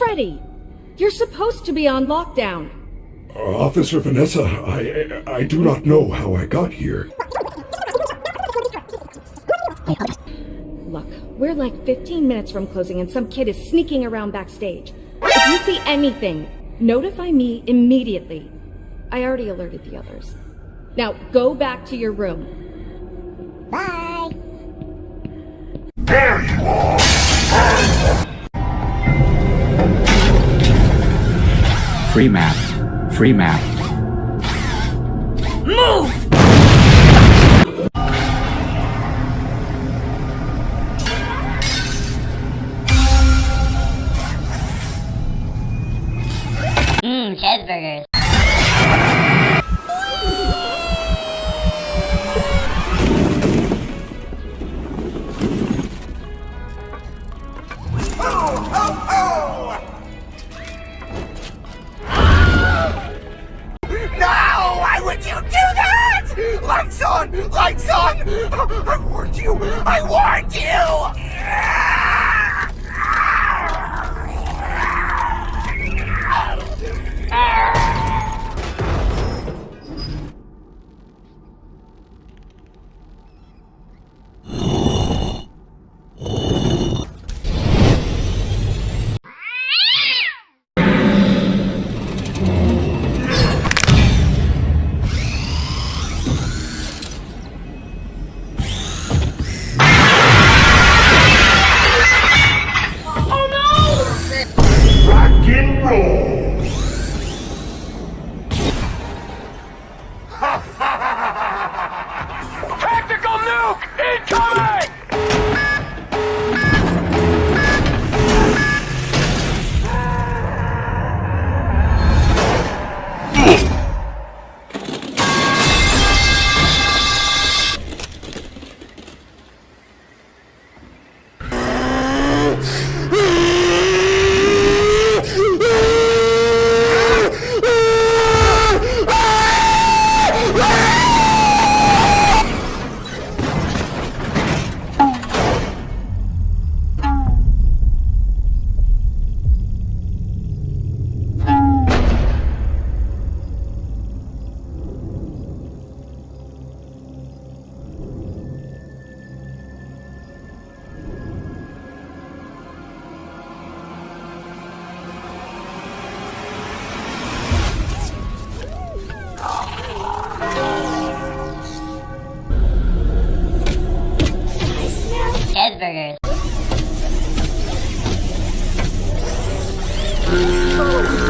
Freddy! You're supposed to be on lockdown. Officer Vanessa, I do not know how I got here. Look, we're like 15 minutes from closing and some kid is sneaking around backstage. If you see anything, notify me immediately. I already alerted the others. Now, go back to your room. Bye! There you are! Free map. Free map. Move! Cheeseburgers. Why would you do that? Lights on! Lights on! I warned you! I warned you! Tactical nuke incoming! Cheeseburgers.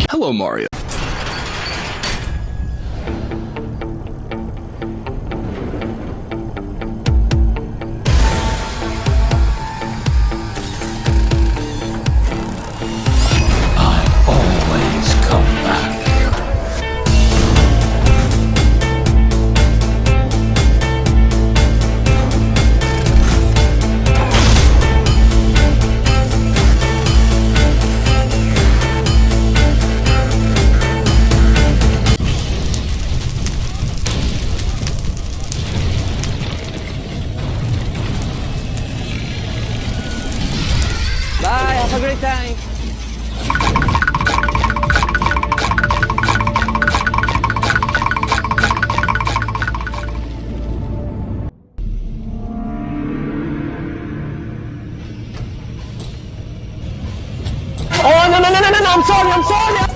Hello, Mario. Always come back. Bye, have a great time. Oh, no, I'm sorry.